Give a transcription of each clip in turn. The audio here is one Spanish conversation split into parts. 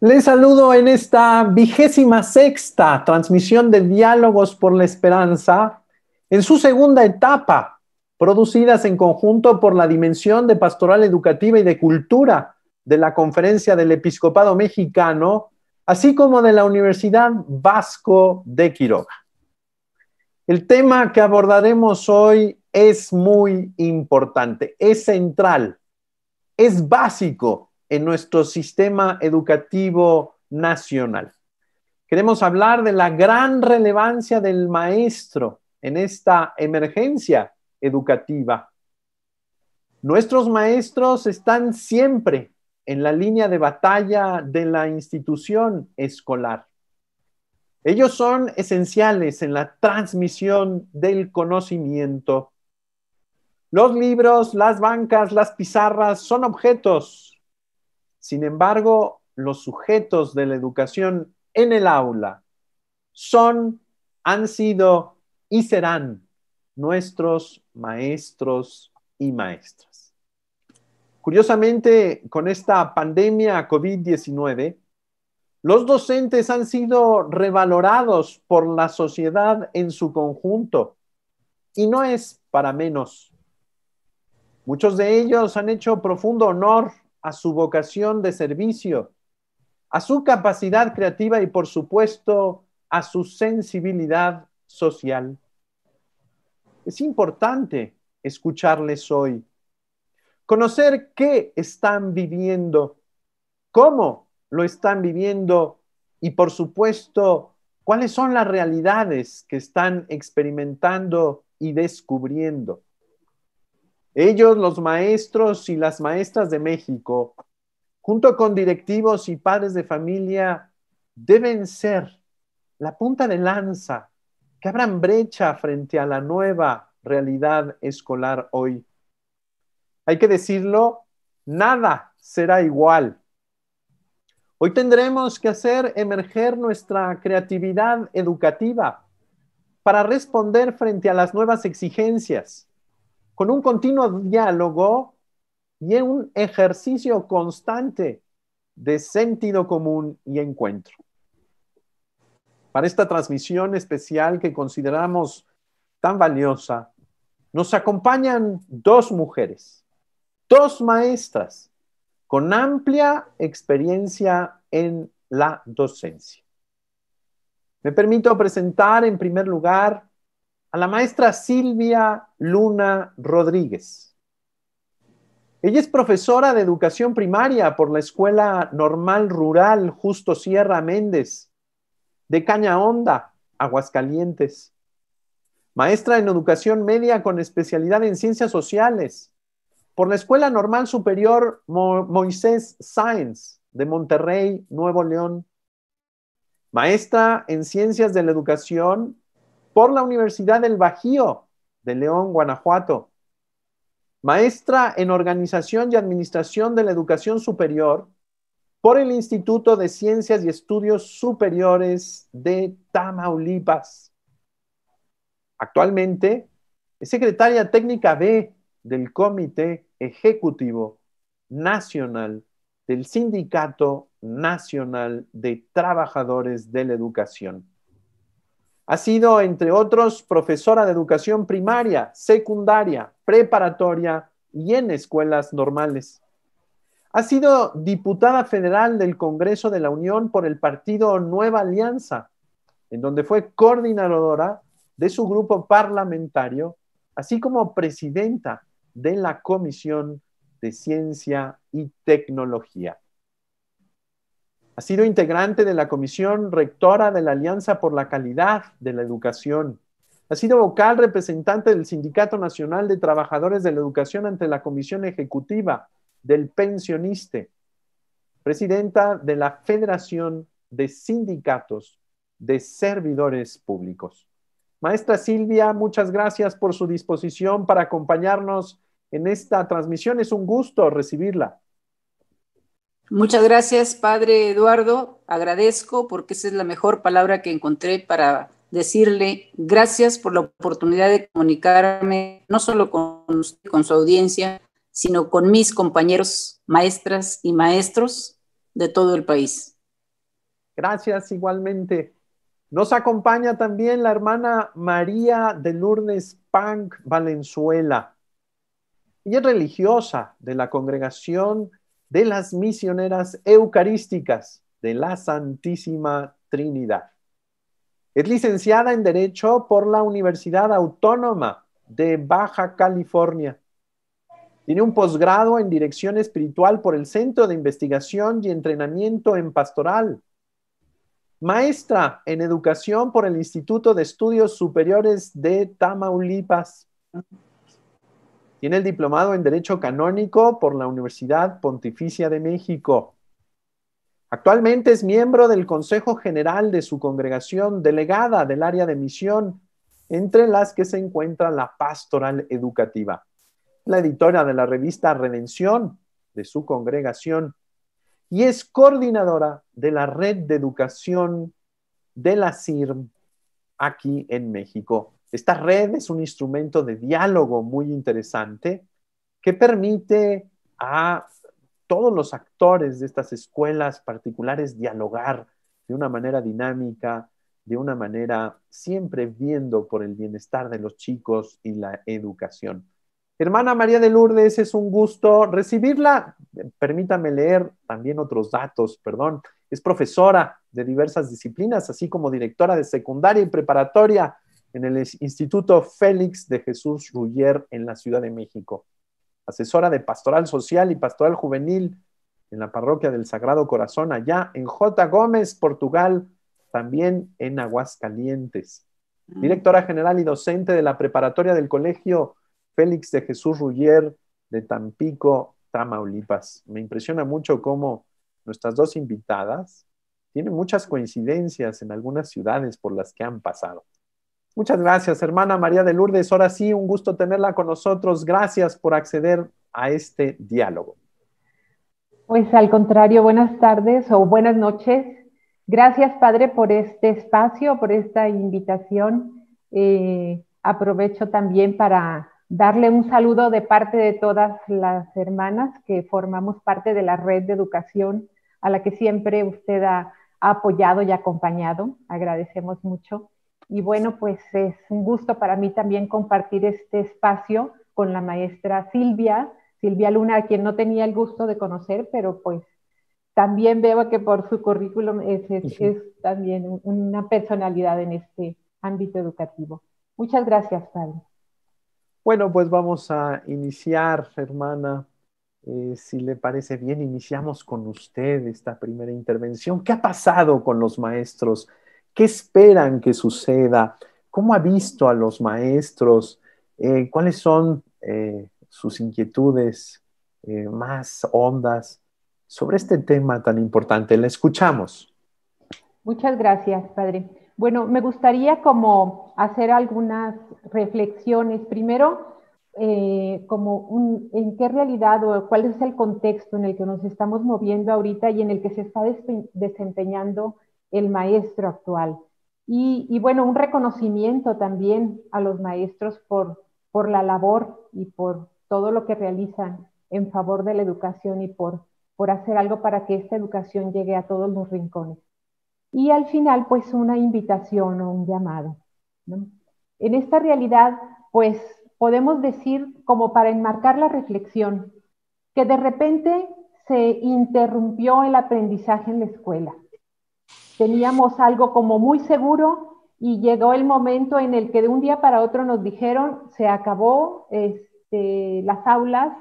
Les saludo en esta 26ª transmisión de Diálogos por la Esperanza, en su segunda etapa, producidas en conjunto por la Dimensión de Pastoral Educativa y de Cultura de la Conferencia del Episcopado Mexicano, así como de la Universidad Vasco de Quiroga. El tema que abordaremos hoy es muy importante, es central, es básico en nuestro sistema educativo nacional. Queremos hablar de la gran relevancia del maestro en esta emergencia educativa. Nuestros maestros están siempre en la línea de batalla de la institución escolar. Ellos son esenciales en la transmisión del conocimiento. Los libros, las bancas, las pizarras son objetos. Sin embargo, los sujetos de la educación en el aula son, han sido y serán nuestros maestros y maestras. Curiosamente, con esta pandemia COVID-19, los docentes han sido revalorados por la sociedad en su conjunto, y no es para menos. Muchos de ellos han hecho profundo honor a su vocación de servicio, a su capacidad creativa y, por supuesto, a su sensibilidad social. Es importante escucharles hoy, conocer qué están viviendo, cómo lo están viviendo y, por supuesto, cuáles son las realidades que están experimentando y descubriendo. Ellos, los maestros y las maestras de México, junto con directivos y padres de familia, deben ser la punta de lanza que abran brecha frente a la nueva realidad escolar hoy. Hay que decirlo, nada será igual. Hoy tendremos que hacer emerger nuestra creatividad educativa para responder frente a las nuevas exigencias, con un continuo diálogo y un ejercicio constante de sentido común y encuentro. Para esta transmisión especial que consideramos tan valiosa, nos acompañan dos mujeres, dos maestras con amplia experiencia en la docencia. Me permito presentar en primer lugar a la maestra Silvia Luna Rodríguez. Ella es profesora de educación primaria por la Escuela Normal Rural Justo Sierra Méndez, de Caña Honda, Aguascalientes. Maestra en educación media con especialidad en ciencias sociales por la Escuela Normal Superior Moisés Sáenz, de Monterrey, Nuevo León. Maestra en ciencias de la educación por la Universidad del Bajío, de León, Guanajuato. Maestra en Organización y Administración de la Educación Superior por el Instituto de Ciencias y Estudios Superiores de Tamaulipas. Actualmente es secretaria técnica B del Comité Ejecutivo Nacional del Sindicato Nacional de Trabajadores de la Educación. Ha sido, entre otros, profesora de educación primaria, secundaria, preparatoria y en escuelas normales. Ha sido diputada federal del Congreso de la Unión por el partido Nueva Alianza, en donde fue coordinadora de su grupo parlamentario, así como presidenta de la Comisión de Ciencia y Tecnología. Ha sido integrante de la Comisión Rectora de la Alianza por la Calidad de la Educación. Ha sido vocal representante del Sindicato Nacional de Trabajadores de la Educación ante la Comisión Ejecutiva del Pensioniste. Presidenta de la Federación de Sindicatos de Servidores Públicos. Maestra Silvia, muchas gracias por su disposición para acompañarnos en esta transmisión. Es un gusto recibirla. Muchas gracias, Padre Eduardo. Agradezco porque esa es la mejor palabra que encontré para decirle gracias por la oportunidad de comunicarme no solo con usted, con su audiencia, sino con mis compañeros maestras y maestros de todo el país. Gracias igualmente. Nos acompaña también la hermana María de Lourdes Panc Valenzuela. Ella es religiosa de la Congregación de las Misioneras Eucarísticas de la Santísima Trinidad. Es licenciada en Derecho por la Universidad Autónoma de Baja California. Tiene un posgrado en Dirección Espiritual por el Centro de Investigación y Entrenamiento en Pastoral. Maestra en Educación por el Instituto de Estudios Superiores de Tamaulipas. Tiene el diplomado en Derecho Canónico por la Universidad Pontificia de México. Actualmente es miembro del Consejo General de su congregación, delegada del área de misión, entre las que se encuentra la Pastoral Educativa. La editora de la revista Redención de su congregación y es coordinadora de la Red de Educación de la CIRM aquí en México. Esta red es un instrumento de diálogo muy interesante que permite a todos los actores de estas escuelas particulares dialogar de una manera dinámica, de una manera siempre viendo por el bienestar de los chicos y la educación. Hermana María de Lourdes, es un gusto recibirla. Permítame leer también otros datos, perdón. Es profesora de diversas disciplinas, así como directora de secundaria y preparatoria en el Instituto Félix de Jesús Ruller en la Ciudad de México. Asesora de pastoral social y pastoral juvenil en la parroquia del Sagrado Corazón, allá en J. Gómez, Portugal, también en Aguascalientes. Directora general y docente de la preparatoria del Colegio Félix de Jesús Ruller de Tampico, Tamaulipas. Me impresiona mucho cómo nuestras dos invitadas tienen muchas coincidencias en algunas ciudades por las que han pasado. Muchas gracias, hermana María de Lourdes. Ahora sí, un gusto tenerla con nosotros. Gracias por acceder a este diálogo. Pues al contrario, buenas tardes o buenas noches. Gracias, Padre, por este espacio, por esta invitación. Aprovecho también para darle un saludo de parte de todas las hermanas que formamos parte de la red de educación a la que siempre usted ha apoyado y acompañado. Agradecemos mucho. Y bueno, pues es un gusto para mí también compartir este espacio con la maestra Silvia Luna, a quien no tenía el gusto de conocer, pero pues también veo que por su currículum es también una personalidad en este ámbito educativo. Muchas gracias, Padre. Bueno, pues vamos a iniciar, hermana. Si le parece bien, iniciamos con usted esta primera intervención. ¿Qué ha pasado con los maestros? ¿Qué esperan que suceda? ¿Cómo ha visto a los maestros? ¿Cuáles son sus inquietudes más hondas sobre este tema tan importante? La escuchamos. Muchas gracias, Padre. Bueno, me gustaría como hacer algunas reflexiones. Primero, en qué realidad o cuál es el contexto en el que nos estamos moviendo ahorita y en el que se está desempeñando el maestro actual. Y bueno, un reconocimiento también a los maestros por la labor y por todo lo que realizan en favor de la educación y por hacer algo para que esta educación llegue a todos los rincones. Y al final, pues una invitación o un llamado, ¿no? En esta realidad, pues podemos decir, como para enmarcar la reflexión, que de repente se interrumpió el aprendizaje en la escuela. Teníamos algo como muy seguro y llegó el momento en el que de un día para otro nos dijeron, se acabó las aulas,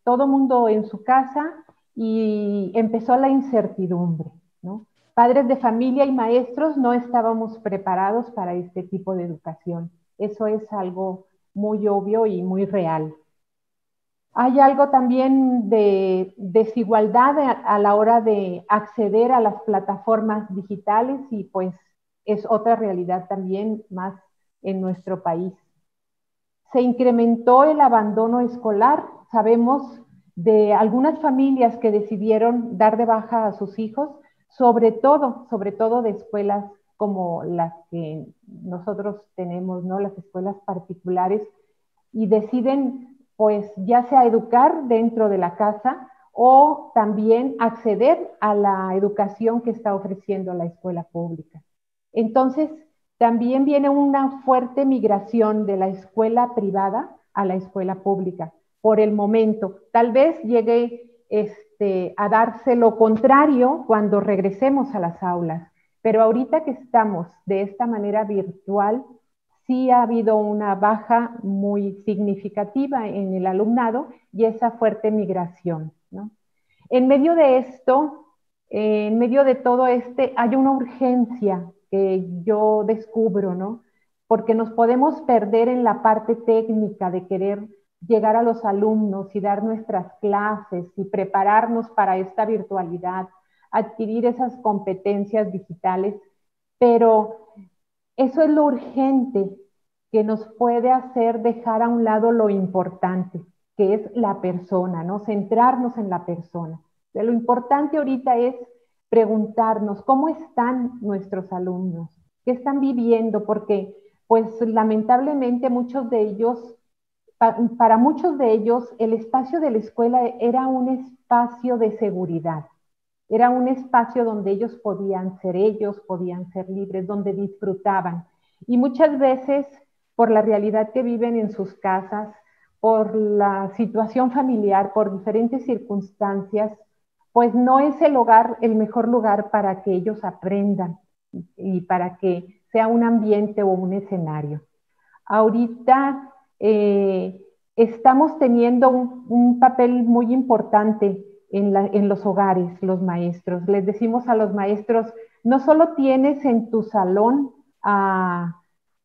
todo mundo en su casa y empezó la incertidumbre, ¿no? Padres de familia y maestros no estábamos preparados para este tipo de educación. Eso es algo muy obvio y muy real. Hay algo también de desigualdad a la hora de acceder a las plataformas digitales y pues es otra realidad también más en nuestro país. Se incrementó el abandono escolar. Sabemos de algunas familias que decidieron dar de baja a sus hijos, sobre todo de escuelas como las que nosotros tenemos, ¿no? Las escuelas particulares, y deciden pues ya sea educar dentro de la casa o también acceder a la educación que está ofreciendo la escuela pública. Entonces, también viene una fuerte migración de la escuela privada a la escuela pública por el momento. Tal vez llegue a darse lo contrario cuando regresemos a las aulas, pero ahorita que estamos de esta manera virtual, sí ha habido una baja muy significativa en el alumnado y esa fuerte migración, ¿no? En medio de esto, en medio de todo hay una urgencia que yo descubro, ¿no? Porque nos podemos perder en la parte técnica de querer llegar a los alumnos y dar nuestras clases y prepararnos para esta virtualidad, adquirir esas competencias digitales, pero eso es lo urgente que nos puede hacer dejar a un lado lo importante, que es la persona, ¿no? Centrarnos en la persona. De lo importante ahorita es preguntarnos cómo están nuestros alumnos, qué están viviendo, porque pues lamentablemente muchos de ellos, para muchos de ellos, el espacio de la escuela era un espacio de seguridad. Era un espacio donde ellos, podían ser libres, donde disfrutaban. Y muchas veces, por la realidad que viven en sus casas, por la situación familiar, por diferentes circunstancias, pues no es el hogar el mejor lugar para que ellos aprendan y para que sea un ambiente o un escenario. Ahorita estamos teniendo un papel muy importante en los hogares, los maestros. Les decimos a los maestros, no solo tienes en tu salón al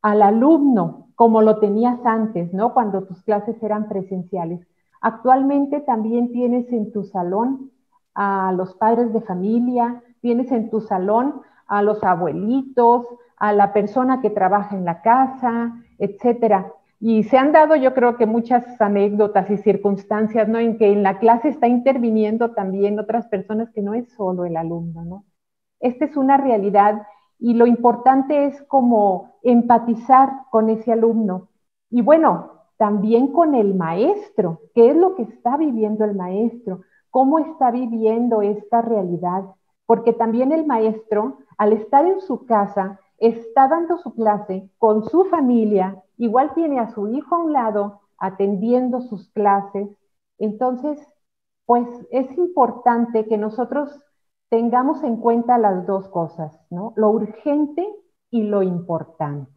alumno, como lo tenías antes, ¿no? Cuando tus clases eran presenciales. Actualmente también tienes en tu salón a los padres de familia, tienes en tu salón a los abuelitos, a la persona que trabaja en la casa, etcétera. Y se han dado, yo creo que muchas anécdotas y circunstancias, ¿no? En que en la clase está interviniendo también otras personas que no es solo el alumno, ¿no? Esta es una realidad y lo importante es como empatizar con ese alumno. Y bueno, también con el maestro, qué es lo que está viviendo el maestro, cómo está viviendo esta realidad, porque también el maestro, al estar en su casa, está dando su clase con su familia, igual tiene a su hijo a un lado atendiendo sus clases. Entonces, pues es importante que nosotros tengamos en cuenta las dos cosas, ¿no? Lo urgente y lo importante.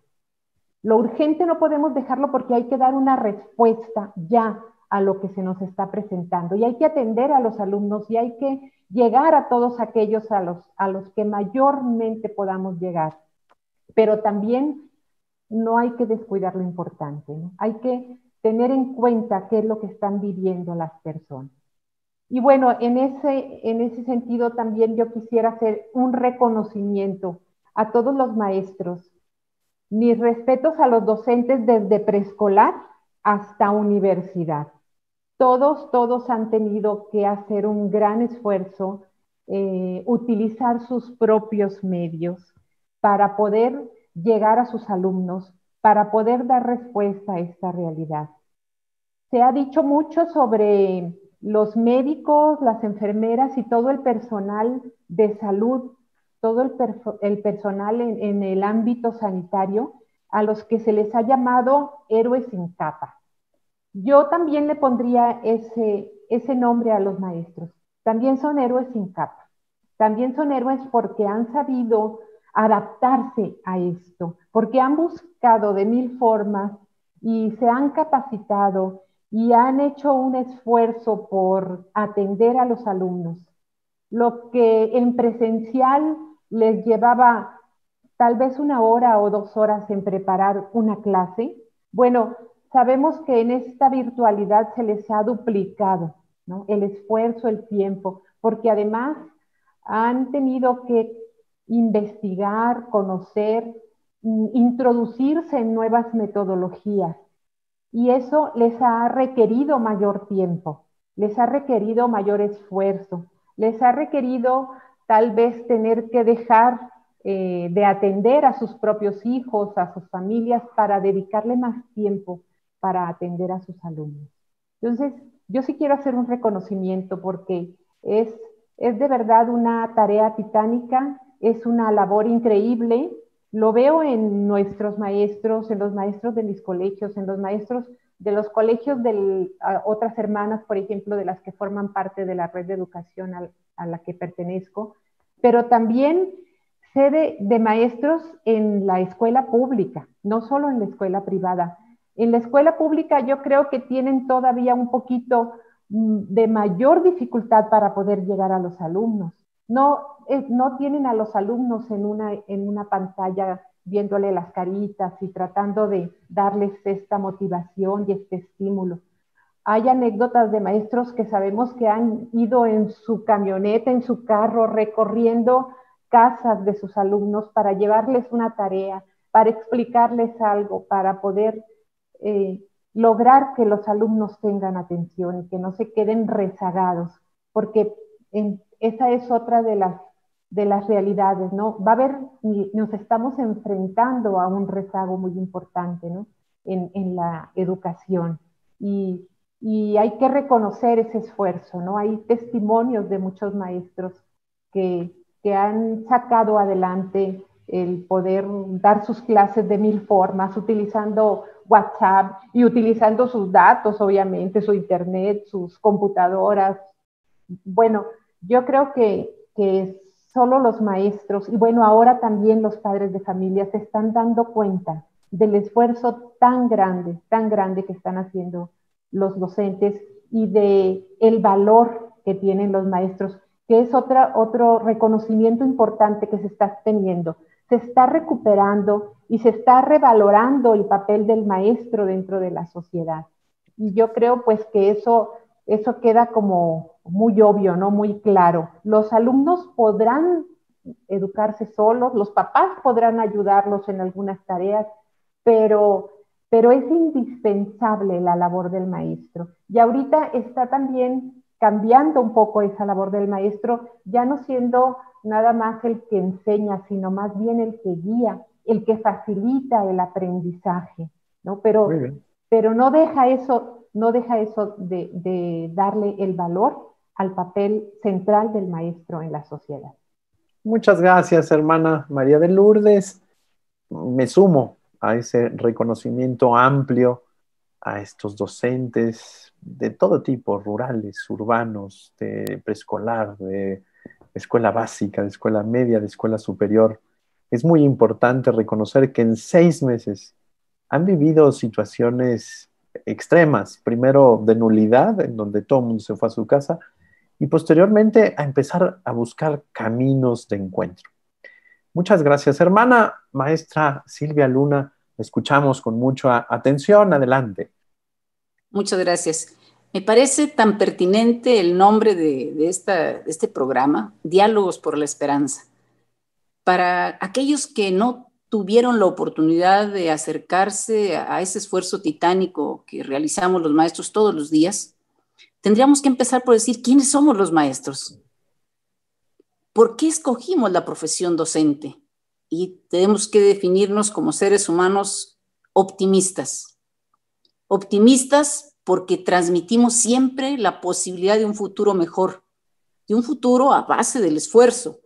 Lo urgente no podemos dejarlo porque hay que dar una respuesta ya a lo que se nos está presentando y hay que atender a los alumnos y hay que llegar a todos aquellos a los que mayormente podamos llegar. Pero también no hay que descuidar lo importante, ¿no? Hay que tener en cuenta qué es lo que están viviendo las personas. Y bueno, en ese sentido también yo quisiera hacer un reconocimiento a todos los maestros. Mis respetos a los docentes desde preescolar hasta universidad. Todos han tenido que hacer un gran esfuerzo, utilizar sus propios medios para poder llegar a sus alumnos, para poder dar respuesta a esta realidad. Se ha dicho mucho sobre los médicos, las enfermeras y todo el personal de salud, todo el personal en el ámbito sanitario, a los que se les ha llamado héroes sin capa. Yo también le pondría ese nombre a los maestros. También son héroes sin capa. También son héroes porque han sabido adaptarse a esto, porque han buscado de mil formas y se han capacitado y han hecho un esfuerzo por atender a los alumnos. Lo que en presencial les llevaba tal vez 1 hora o 2 horas en preparar una clase, bueno, sabemos que en esta virtualidad se les ha duplicado, ¿no? El esfuerzo, el tiempo, porque además han tenido que investigar, conocer, introducirse en nuevas metodologías. Y eso les ha requerido mayor tiempo, les ha requerido mayor esfuerzo, les ha requerido tal vez tener que dejar de atender a sus propios hijos, a sus familias, para dedicarle más tiempo para atender a sus alumnos. Entonces, yo sí quiero hacer un reconocimiento porque es de verdad una tarea titánica, es una labor increíble. Lo veo en nuestros maestros, en los maestros de mis colegios, en los maestros de los colegios de otras hermanas, por ejemplo, de las que forman parte de la red de educación a la que pertenezco, pero también sé de maestros en la escuela pública, no solo en la escuela privada. En la escuela pública yo creo que tienen todavía un poquito de mayor dificultad para poder llegar a los alumnos. No tienen a los alumnos en una pantalla viéndole las caritas y tratando de darles esta motivación y este estímulo. Hay anécdotas de maestros que sabemos que han ido en su camioneta, en su carro, recorriendo casas de sus alumnos para llevarles una tarea, para explicarles algo, para poder lograr que los alumnos tengan atención y que no se queden rezagados, porque esa es otra de las realidades, ¿no? Nos estamos enfrentando a un rezago muy importante, ¿no? En la educación. Y hay que reconocer ese esfuerzo, ¿no? Hay testimonios de muchos maestros que han sacado adelante el poder dar sus clases de 1000 formas, utilizando WhatsApp y utilizando sus datos, obviamente, su internet, sus computadoras. Bueno, yo creo que solo los maestros, y bueno, ahora también los padres de familia se están dando cuenta del esfuerzo tan grande que están haciendo los docentes y de el valor que tienen los maestros, que es otro reconocimiento importante que se está teniendo. Se está recuperando y se está revalorando el papel del maestro dentro de la sociedad. Y yo creo pues que eso queda como muy obvio, ¿no? Muy claro. Los alumnos podrán educarse solos, los papás podrán ayudarlos en algunas tareas, pero es indispensable la labor del maestro. Y ahorita está también cambiando un poco esa labor del maestro, ya no siendo nada más el que enseña, sino más bien el que guía, el que facilita el aprendizaje, ¿no? Pero no deja eso de darle el valor al papel central del maestro en la sociedad. Muchas gracias, hermana María de Lourdes. Me sumo a ese reconocimiento amplio a estos docentes de todo tipo, rurales, urbanos, de preescolar, de escuela básica, de escuela media, de escuela superior. Es muy importante reconocer que en 6 meses han vivido situaciones extremas, primero de nulidad, en donde todo el mundo se fue a su casa, y posteriormente a empezar a buscar caminos de encuentro. Muchas gracias, hermana maestra Silvia Luna. Escuchamos con mucha atención. Adelante. Muchas gracias. Me parece tan pertinente el nombre de este programa, Diálogos por la Esperanza. Para aquellos que no tuvieron la oportunidad de acercarse a ese esfuerzo titánico que realizamos los maestros todos los días, tendríamos que empezar por decir quiénes somos los maestros. ¿Por qué escogimos la profesión docente? Y tenemos que definirnos como seres humanos optimistas. Optimistas porque transmitimos siempre la posibilidad de un futuro mejor, de un futuro a base del esfuerzo.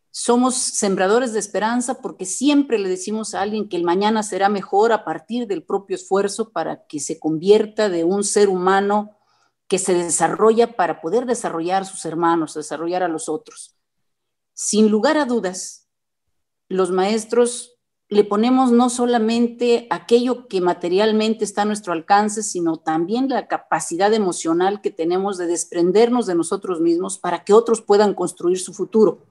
Somos sembradores de esperanza porque siempre le decimos a alguien que el mañana será mejor a partir del propio esfuerzo para que se convierta de un ser humano que se desarrolla para poder desarrollar a sus hermanos, desarrollar a los otros. Sin lugar a dudas, los maestros le ponemos no solamente aquello que materialmente está a nuestro alcance, sino también la capacidad emocional que tenemos de desprendernos de nosotros mismos para que otros puedan construir su futuro.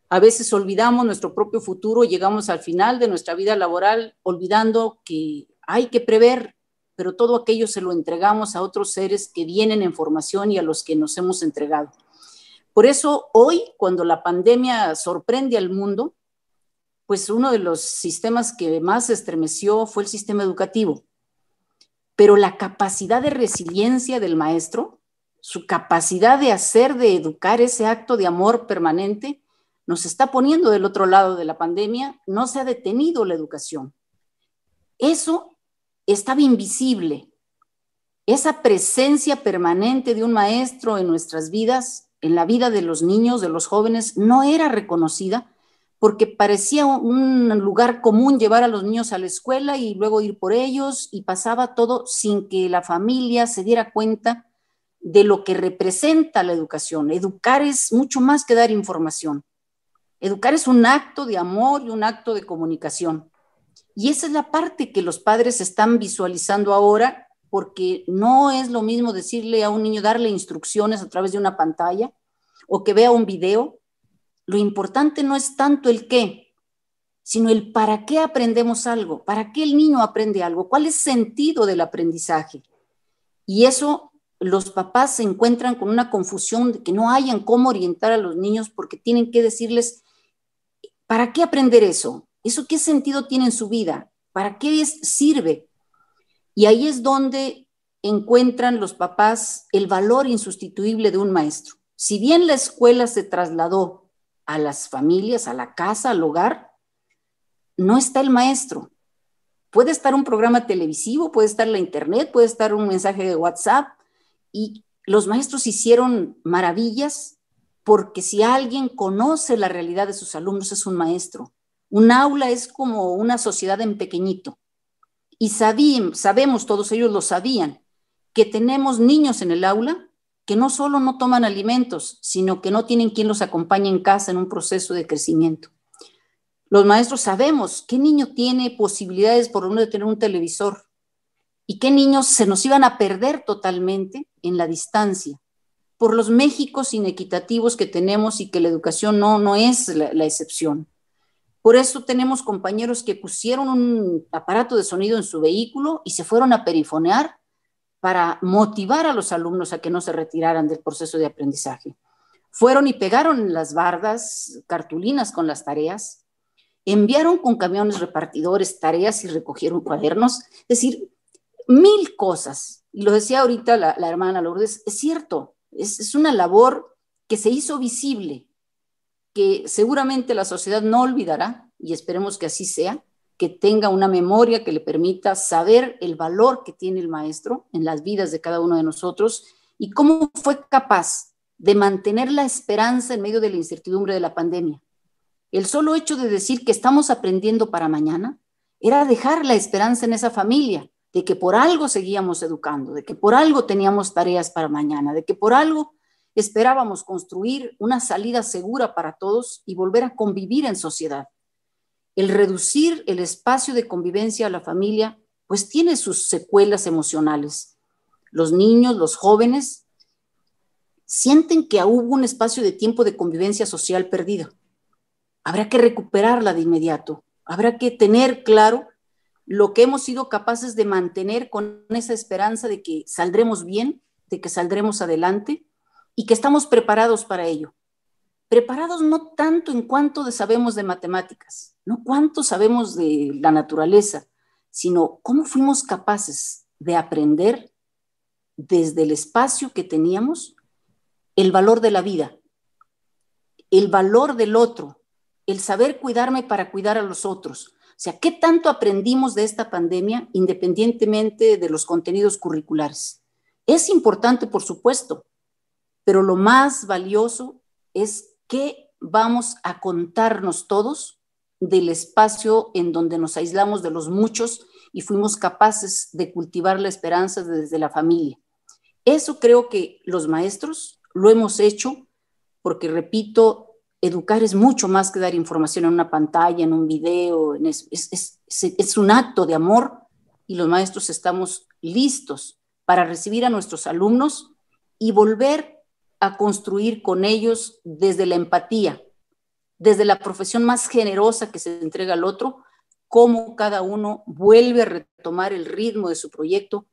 A veces olvidamos nuestro propio futuro, llegamos al final de nuestra vida laboral olvidando que hay que prever, pero todo aquello se lo entregamos a otros seres que vienen en formación y a los que nos hemos entregado. Por eso hoy, cuando la pandemia sorprende al mundo, pues uno de los sistemas que más se estremeció fue el sistema educativo. Pero la capacidad de resiliencia del maestro, su capacidad de educar ese acto de amor permanente, nos está poniendo del otro lado de la pandemia. No se ha detenido la educación. Eso estaba invisible. esa presencia permanente de un maestro en nuestras vidas, en la vida de los niños, de los jóvenes, no era reconocida porque parecía un lugar común llevar a los niños a la escuela y luego ir por ellos, y pasaba todo sin que la familia se diera cuenta de lo que representa la educación. Educar es mucho más que dar información. Educar es un acto de amor y un acto de comunicación. Y esa es la parte que los padres están visualizando ahora, porque no es lo mismo decirle a un niño, darle instrucciones a través de una pantalla o que vea un video. Lo importante no es tanto el qué, sino el para qué aprendemos algo, para qué el niño aprende algo, cuál es el sentido del aprendizaje. Y eso los papás se encuentran con una confusión de que no hayan cómo orientar a los niños porque tienen que decirles, ¿para qué aprender eso? ¿Eso qué sentido tiene en su vida? ¿Para qué sirve? Y ahí es donde encuentran los papás el valor insustituible de un maestro. Si bien la escuela se trasladó a las familias, a la casa, al hogar, no está el maestro. Puede estar un programa televisivo, puede estar la internet, puede estar un mensaje de WhatsApp, y los maestros hicieron maravillas porque si alguien conoce la realidad de sus alumnos es un maestro. Un aula es como una sociedad en pequeñito. Y sabemos, todos ellos lo sabían, que tenemos niños en el aula que no solo no toman alimentos, sino que no tienen quien los acompañe en casa en un proceso de crecimiento. Los maestros sabemos qué niño tiene posibilidades por lo menos de tener un televisor y qué niños se nos iban a perder totalmente en la distancia por los Méxicos inequitativos que tenemos y que la educación no es la excepción. Por eso tenemos compañeros que pusieron un aparato de sonido en su vehículo y se fueron a perifonear para motivar a los alumnos a que no se retiraran del proceso de aprendizaje. Fueron y pegaron las bardas, cartulinas con las tareas, enviaron con camiones repartidores tareas y recogieron cuadernos, es decir, 1000 cosas. Y lo decía ahorita la hermana Lourdes, es cierto, es una labor que se hizo visible, que seguramente la sociedad no olvidará, y esperemos que así sea, que tenga una memoria que le permita saber el valor que tiene el maestro en las vidas de cada uno de nosotros y cómo fue capaz de mantener la esperanza en medio de la incertidumbre de la pandemia. El solo hecho de decir que estamos aprendiendo para mañana era dejar la esperanza en esa familia, de que por algo seguíamos educando, de que por algo teníamos tareas para mañana, de que por algo esperábamos construir una salida segura para todos y volver a convivir en sociedad. El reducir el espacio de convivencia a la familia, pues tiene sus secuelas emocionales. Los niños, los jóvenes, sienten que hubo un espacio de tiempo de convivencia social perdido. Habrá que recuperarla de inmediato. Habrá que tener claro lo que hemos sido capaces de mantener con esa esperanza de que saldremos bien, de que saldremos adelante y que estamos preparados para ello. Preparados no tanto en cuanto sabemos de matemáticas, no cuánto sabemos de la naturaleza, sino cómo fuimos capaces de aprender desde el espacio que teníamos el valor de la vida, el valor del otro, el saber cuidarme para cuidar a los otros. O sea, ¿qué tanto aprendimos de esta pandemia independientemente de los contenidos curriculares? Es importante, por supuesto, pero lo más valioso es qué vamos a contarnos todos del espacio en donde nos aislamos de los muchos y fuimos capaces de cultivar la esperanza desde la familia. Eso creo que los maestros lo hemos hecho porque, repito, educar es mucho más que dar información en una pantalla, en un video, es un acto de amor y los maestros estamos listos para recibir a nuestros alumnos y volver a construir con ellos desde la empatía, desde la profesión más generosa que se entrega al otro, cómo cada uno vuelve a retomar el ritmo de su proyecto,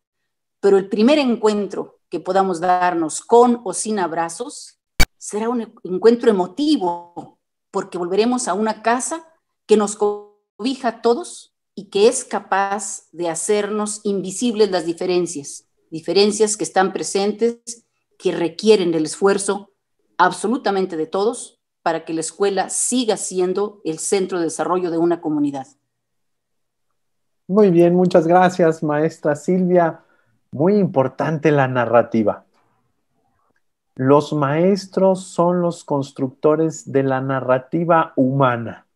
pero el primer encuentro que podamos darnos con o sin abrazos será un encuentro emotivo, porque volveremos a una casa que nos cobija a todos y que es capaz de hacernos invisibles las diferencias que están presentes, que requieren el esfuerzo absolutamente de todos para que la escuela siga siendo el centro de desarrollo de una comunidad. Muy bien, muchas gracias, maestra Silvia. Muy importante la narrativa. Los maestros son los constructores de la narrativa humana.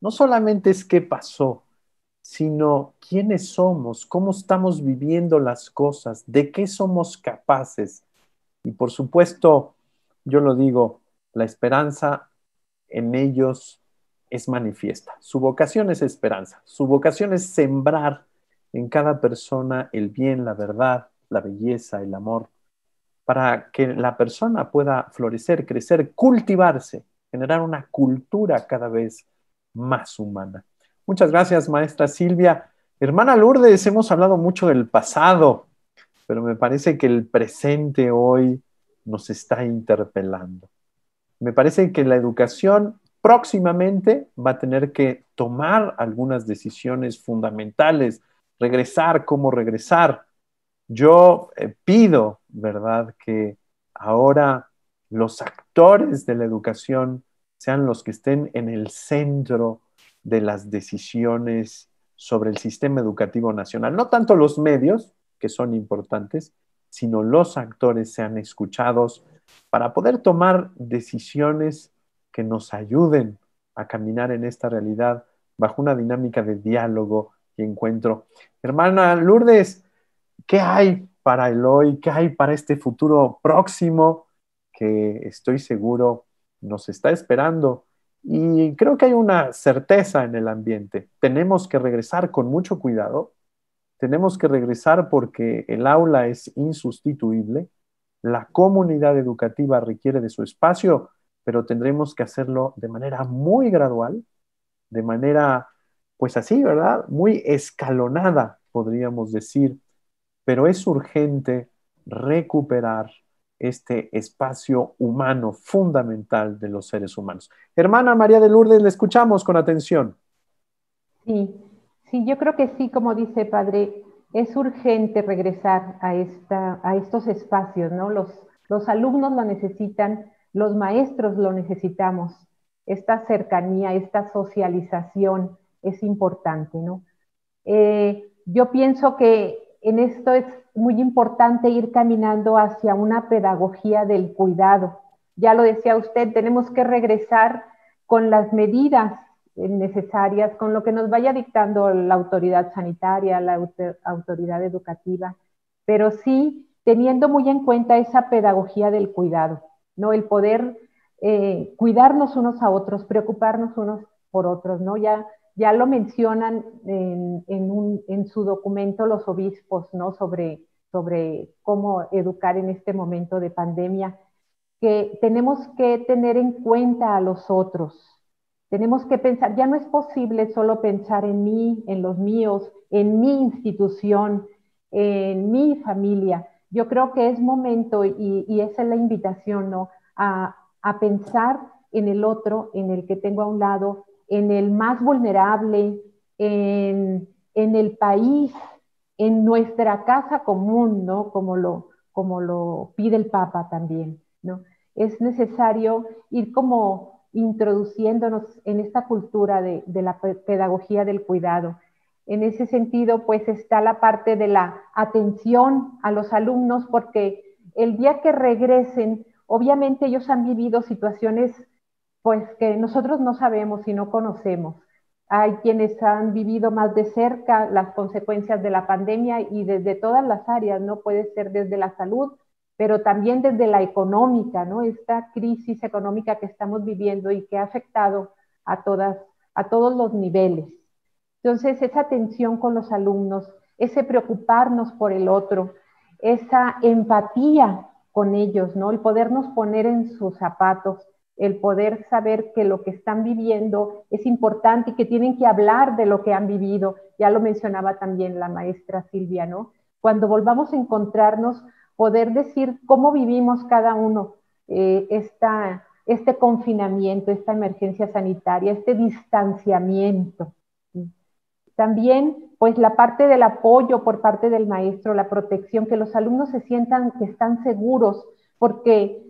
No solamente es qué pasó, sino quiénes somos, cómo estamos viviendo las cosas, de qué somos capaces. Y por supuesto, yo lo digo, la esperanza en ellos es manifiesta. Su vocación es esperanza, su vocación es sembrar en cada persona el bien, la verdad, la belleza, el amor, para que la persona pueda florecer, crecer, cultivarse, generar una cultura cada vez más humana. Muchas gracias, maestra Silvia. Hermana Lourdes, hemos hablado mucho del pasado, pero me parece que el presente hoy nos está interpelando. Me parece que la educación próximamente va a tener que tomar algunas decisiones fundamentales, regresar, cómo regresar. Yo pido, ¿verdad?, que ahora los actores de la educación sean los que estén en el centro de las decisiones sobre el sistema educativo nacional. No tanto los medios, que son importantes, sino los actores sean escuchados para poder tomar decisiones que nos ayuden a caminar en esta realidad bajo una dinámica de diálogo y encuentro. Hermana Lourdes, ¿qué hay para el hoy? ¿Qué hay para este futuro próximo que estoy seguro nos está esperando? Y creo que hay una certeza en el ambiente. Tenemos que regresar con mucho cuidado. Tenemos que regresar porque el aula es insustituible. La comunidad educativa requiere de su espacio, pero tendremos que hacerlo de manera muy gradual, de manera, pues así, ¿verdad? Muy escalonada, podríamos decir, pero es urgente recuperar este espacio humano fundamental de los seres humanos. Hermana María de Lourdes, le escuchamos con atención. Sí, sí, yo creo que sí, como dice padre, es urgente regresar a estos espacios, ¿no? Los alumnos lo necesitan, los maestros lo necesitamos. Esta cercanía, esta socialización es importante, ¿no? Yo pienso que en esto es muy importante ir caminando hacia una pedagogía del cuidado. Ya lo decía usted, tenemos que regresar con las medidas necesarias, con lo que nos vaya dictando la autoridad sanitaria, la autoridad educativa, pero sí teniendo muy en cuenta esa pedagogía del cuidado, ¿no? El poder cuidarnos unos a otros, preocuparnos unos por otros, ¿no? Ya lo mencionan en su documento los obispos, ¿no? Sobre cómo educar en este momento de pandemia, que tenemos que tener en cuenta a los otros. Tenemos que pensar, ya no es posible solo pensar en mí, en los míos, en mi institución, en mi familia. Yo creo que es momento, y esa es la invitación, ¿no? A pensar en el otro, en el que tengo a un lado, en el más vulnerable, en el país, en nuestra casa común, ¿no? Como lo pide el Papa también, ¿no? Es necesario ir como introduciéndonos en esta cultura de la pedagogía del cuidado. En ese sentido, pues está la parte de la atención a los alumnos, porque el día que regresen, obviamente ellos han vivido situaciones pues que nosotros no sabemos y no conocemos. Hay quienes han vivido más de cerca las consecuencias de la pandemia y desde todas las áreas, ¿no? Puede ser desde la salud, pero también desde la económica, ¿no? Esta crisis económica que estamos viviendo y que ha afectado a todos los niveles. Entonces, esa atención con los alumnos, ese preocuparnos por el otro, esa empatía con ellos, ¿no? El podernos poner en sus zapatos, el poder saber que lo que están viviendo es importante y que tienen que hablar de lo que han vivido. Ya lo mencionaba también la maestra Silvia, ¿no? Cuando volvamos a encontrarnos, poder decir cómo vivimos cada uno este confinamiento, esta emergencia sanitaria, este distanciamiento. También, pues la parte del apoyo por parte del maestro, la protección, que los alumnos se sientan que están seguros, porque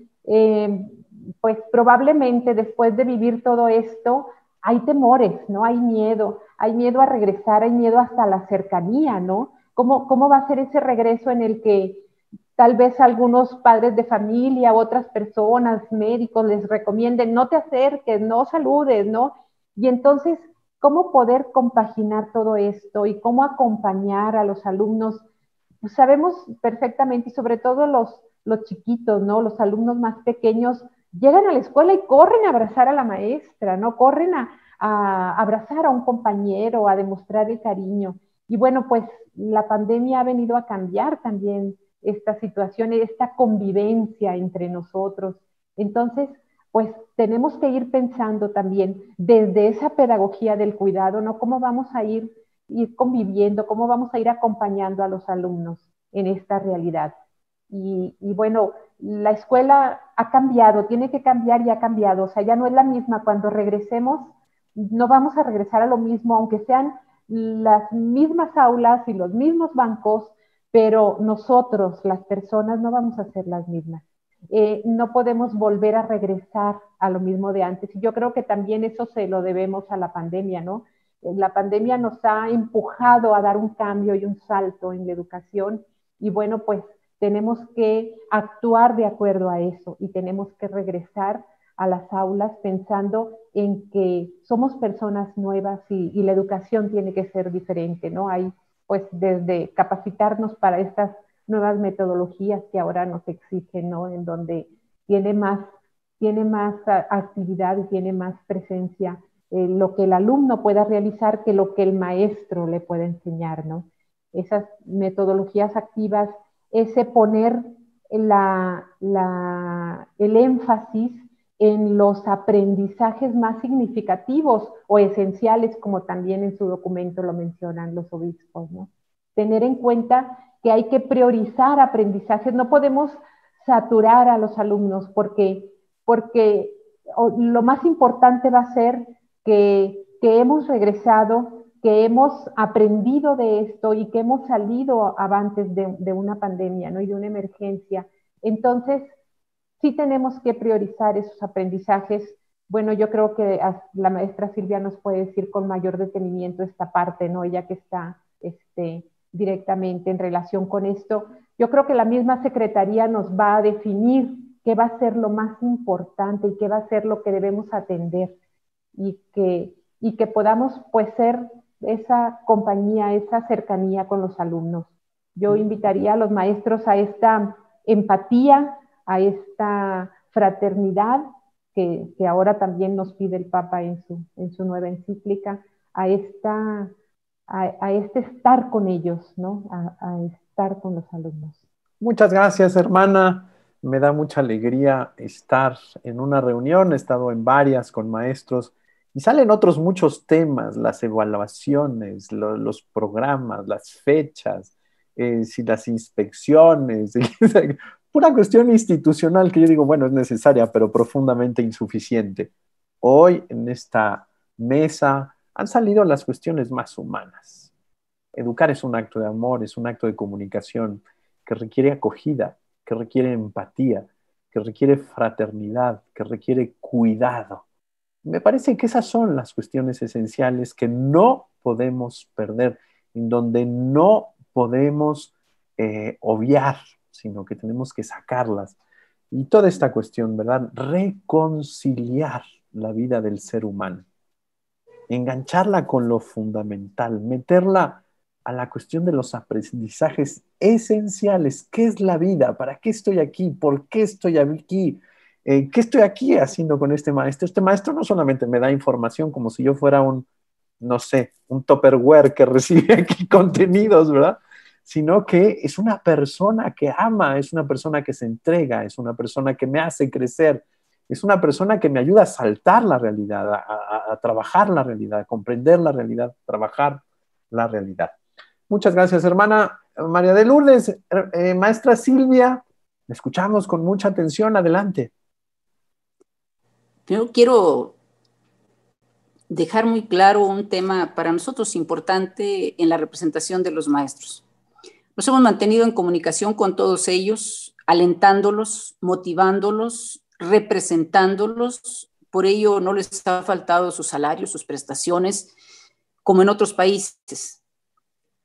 pues probablemente después de vivir todo esto, hay temores, ¿no? Hay miedo a regresar, hay miedo hasta la cercanía, ¿no? ¿Cómo va a ser ese regreso en el que tal vez algunos padres de familia u otras personas, médicos, les recomienden no te acerques, no saludes, ¿no? Y entonces, ¿cómo poder compaginar todo esto y cómo acompañar a los alumnos? Pues sabemos perfectamente, y sobre todo los chiquitos, ¿no? Los alumnos más pequeños llegan a la escuela y corren a abrazar a la maestra, ¿no? Corren a abrazar a un compañero, a demostrar el cariño. Y bueno, pues la pandemia ha venido a cambiar también esta situación, esta convivencia entre nosotros. Entonces, pues tenemos que ir pensando también desde esa pedagogía del cuidado, ¿no? ¿Cómo vamos a ir conviviendo, cómo vamos a ir acompañando a los alumnos en esta realidad? Y bueno, la escuela ha cambiado, tiene que cambiar y ha cambiado, o sea, ya no es la misma. Cuando regresemos, no vamos a regresar a lo mismo, aunque sean las mismas aulas y los mismos bancos, pero nosotros, las personas, no vamos a ser las mismas. No podemos volver a regresar a lo mismo de antes. Y yo creo que también eso se lo debemos a la pandemia, ¿no? La pandemia nos ha empujado a dar un cambio y un salto en la educación y bueno, pues tenemos que actuar de acuerdo a eso y tenemos que regresar a las aulas pensando en que somos personas nuevas y la educación tiene que ser diferente, ¿no? Hay pues desde capacitarnos para estas nuevas metodologías que ahora nos exigen, ¿no? En donde tiene más actividad y tiene más presencia lo que el alumno pueda realizar que lo que el maestro le pueda enseñar, ¿no? Esas metodologías activas, ese poner el énfasis en los aprendizajes más significativos o esenciales, como también en su documento lo mencionan los obispos, ¿no? Tener en cuenta que hay que priorizar aprendizajes, no podemos saturar a los alumnos porque lo más importante va a ser que hemos regresado, que hemos aprendido de esto y que hemos salido avantes de una pandemia, ¿no? Y de una emergencia. Entonces, sí tenemos que priorizar esos aprendizajes. Bueno, yo creo que la maestra Silvia nos puede decir con mayor detenimiento esta parte, ¿no? Ella que está directamente en relación con esto. Yo creo que la misma Secretaría nos va a definir qué va a ser lo más importante y qué va a ser lo que debemos atender y que podamos pues ser esa compañía, esa cercanía con los alumnos. Yo invitaría a los maestros a esta empatía, a esta fraternidad que ahora también nos pide el Papa en su nueva encíclica, a este estar con ellos, ¿no? A estar con los alumnos. Muchas gracias, hermana. Me da mucha alegría estar en una reunión. He estado en varias con maestros y salen otros muchos temas, las evaluaciones, los programas, las fechas, si las inspecciones, pura cuestión institucional que yo digo, bueno, es necesaria, pero profundamente insuficiente. Hoy en esta mesa han salido las cuestiones más humanas. Educar es un acto de amor, es un acto de comunicación que requiere acogida, que requiere empatía, que requiere fraternidad, que requiere cuidado. Me parece que esas son las cuestiones esenciales que no podemos perder, en donde no podemos obviar, sino que tenemos que sacarlas. Y toda esta cuestión, ¿verdad? Reconciliar la vida del ser humano, engancharla con lo fundamental, meterla a la cuestión de los aprendizajes esenciales. ¿Qué es la vida? ¿Para qué estoy aquí? ¿Por qué estoy aquí? ¿Qué estoy aquí haciendo con este maestro? Este maestro no solamente me da información como si yo fuera no sé, un Tupperware que recibe aquí contenidos, ¿verdad? Sino que es una persona que ama, es una persona que se entrega, es una persona que me hace crecer, es una persona que me ayuda a saltar la realidad, a trabajar la realidad, a comprender la realidad, trabajar la realidad. Muchas gracias, hermana María de Lourdes. Maestra Silvia, le escuchamos con mucha atención. Adelante. Yo quiero dejar muy claro un tema para nosotros importante en la representación de los maestros. Nos hemos mantenido en comunicación con todos ellos, alentándolos, motivándolos, representándolos. Por ello no les ha faltado sus salarios, sus prestaciones, como en otros países.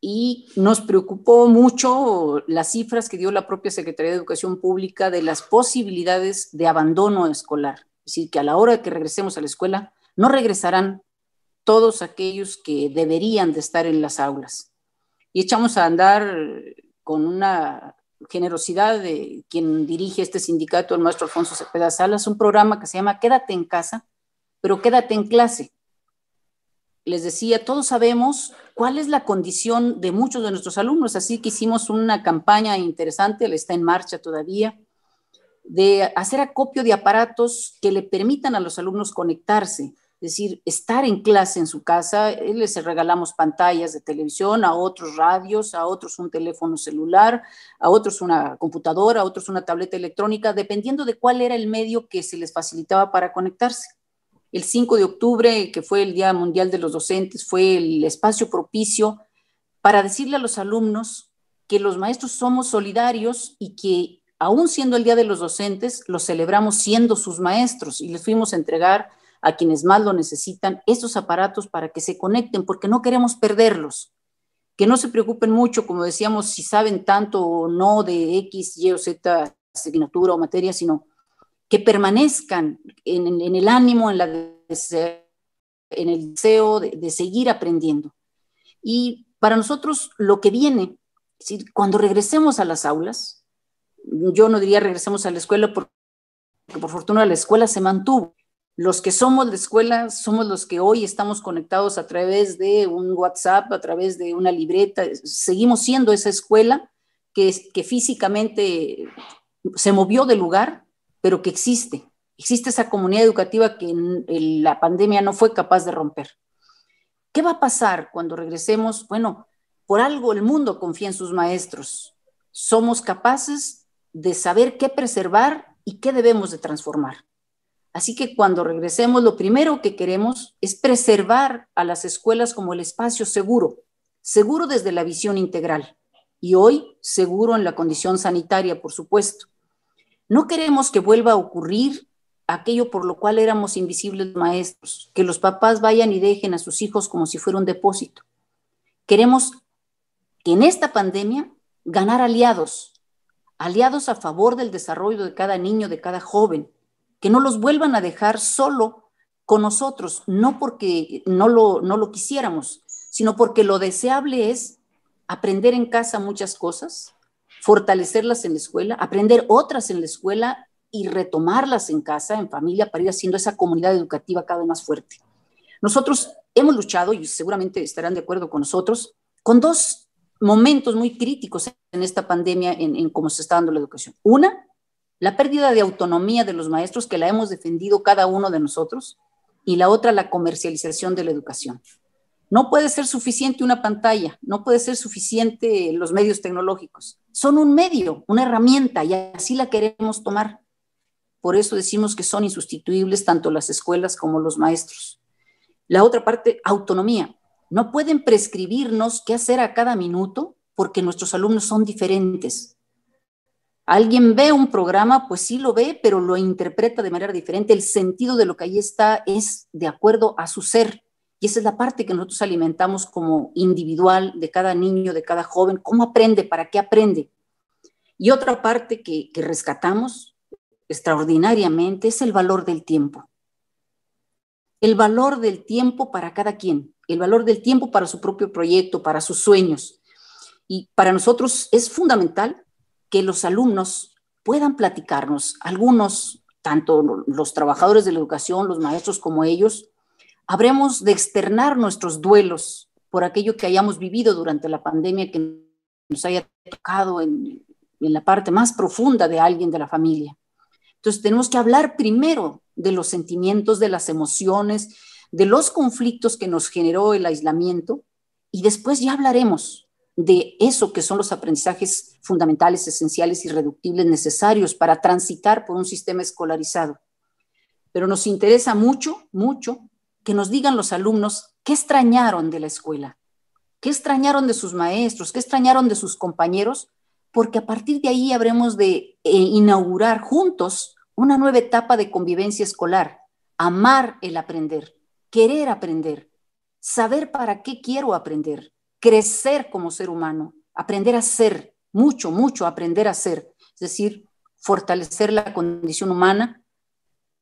y nos preocupó mucho las cifras que dio la propia Secretaría de Educación Pública de las posibilidades de abandono escolar. Es decir, que a la hora de que regresemos a la escuela, no regresarán todos aquellos que deberían de estar en las aulas. Y echamos a andar con una generosidad de quien dirige este sindicato, el maestro Alfonso Cepeda Salas, un programa que se llama Quédate en casa, pero quédate en clase. Les decía, todos sabemos cuál es la condición de muchos de nuestros alumnos, así que hicimos una campaña interesante, la está en marcha todavía, de hacer acopio de aparatos que le permitan a los alumnos conectarse, es decir, estar en clase en su casa. Les regalamos pantallas de televisión, a otros radios, a otros un teléfono celular, a otros una computadora, a otros una tableta electrónica, dependiendo de cuál era el medio que se les facilitaba para conectarse. El 5 de octubre, que fue el Día Mundial de los Docentes, fue el espacio propicio para decirle a los alumnos que los maestros somos solidarios y que, aún siendo el Día de los Docentes, lo celebramos siendo sus maestros, y les fuimos a entregar a quienes más lo necesitan estos aparatos para que se conecten, porque no queremos perderlos. Que no se preocupen mucho, como decíamos, si saben tanto o no de X, Y o Z asignatura o materia, sino que permanezcan en el ánimo, en el deseo de seguir aprendiendo. Y para nosotros lo que viene, es decir, cuando regresemos a las aulas, yo no diría regresemos a la escuela porque por fortuna la escuela se mantuvo. Los que somos la escuela somos los que hoy estamos conectados a través de un WhatsApp, a través de una libreta. Seguimos siendo esa escuela que físicamente se movió de lugar, pero que existe. Existe esa comunidad educativa que la pandemia no fue capaz de romper. ¿Qué va a pasar cuando regresemos? Bueno, por algo el mundo confía en sus maestros. Somos capaces de saber qué preservar y qué debemos de transformar. Así que cuando regresemos, lo primero que queremos es preservar a las escuelas como el espacio seguro, seguro desde la visión integral, y hoy seguro en la condición sanitaria, por supuesto. No queremos que vuelva a ocurrir aquello por lo cual éramos invisibles maestros, que los papás vayan y dejen a sus hijos como si fuera un depósito. Queremos que en esta pandemia ganar aliados a favor del desarrollo de cada niño, de cada joven, que no los vuelvan a dejar solo con nosotros, no porque no lo quisiéramos, sino porque lo deseable es aprender en casa muchas cosas, fortalecerlas en la escuela, aprender otras en la escuela y retomarlas en casa, en familia, para ir haciendo esa comunidad educativa cada vez más fuerte. Nosotros hemos luchado, y seguramente estarán de acuerdo con nosotros, con dos momentos muy críticos en esta pandemia en cómo se está dando la educación. Una, la pérdida de autonomía de los maestros, que la hemos defendido cada uno de nosotros, y la otra, la comercialización de la educación. No puede ser suficiente una pantalla, no puede ser suficiente los medios tecnológicos. Son un medio, una herramienta, y así la queremos tomar. Por eso decimos que son insustituibles tanto las escuelas como los maestros. La otra parte, autonomía. No pueden prescribirnos qué hacer a cada minuto porque nuestros alumnos son diferentes. Alguien ve un programa, pues sí lo ve, pero lo interpreta de manera diferente. El sentido de lo que ahí está es de acuerdo a su ser. Y esa es la parte que nosotros alimentamos como individual de cada niño, de cada joven. ¿Cómo aprende? ¿Para qué aprende? Y otra parte que rescatamos extraordinariamente es el valor del tiempo. El valor del tiempo para cada quien. El valor del tiempo para su propio proyecto, para sus sueños. Y para nosotros es fundamental que los alumnos puedan platicarnos. Algunos, tanto los trabajadores de la educación, los maestros como ellos, habremos de externar nuestros duelos por aquello que hayamos vivido durante la pandemia, que nos haya tocado en la parte más profunda de alguien de la familia. Entonces tenemos que hablar primero de los sentimientos, de las emociones, de los conflictos que nos generó el aislamiento, y después ya hablaremos de eso que son los aprendizajes fundamentales, esenciales, irreductibles, necesarios para transitar por un sistema escolarizado. Pero nos interesa mucho, mucho, que nos digan los alumnos qué extrañaron de la escuela, qué extrañaron de sus maestros, qué extrañaron de sus compañeros, porque a partir de ahí habremos de inaugurar juntos una nueva etapa de convivencia escolar, amar el aprender, querer aprender, saber para qué quiero aprender, crecer como ser humano, aprender a ser, mucho, mucho aprender a ser, es decir, fortalecer la condición humana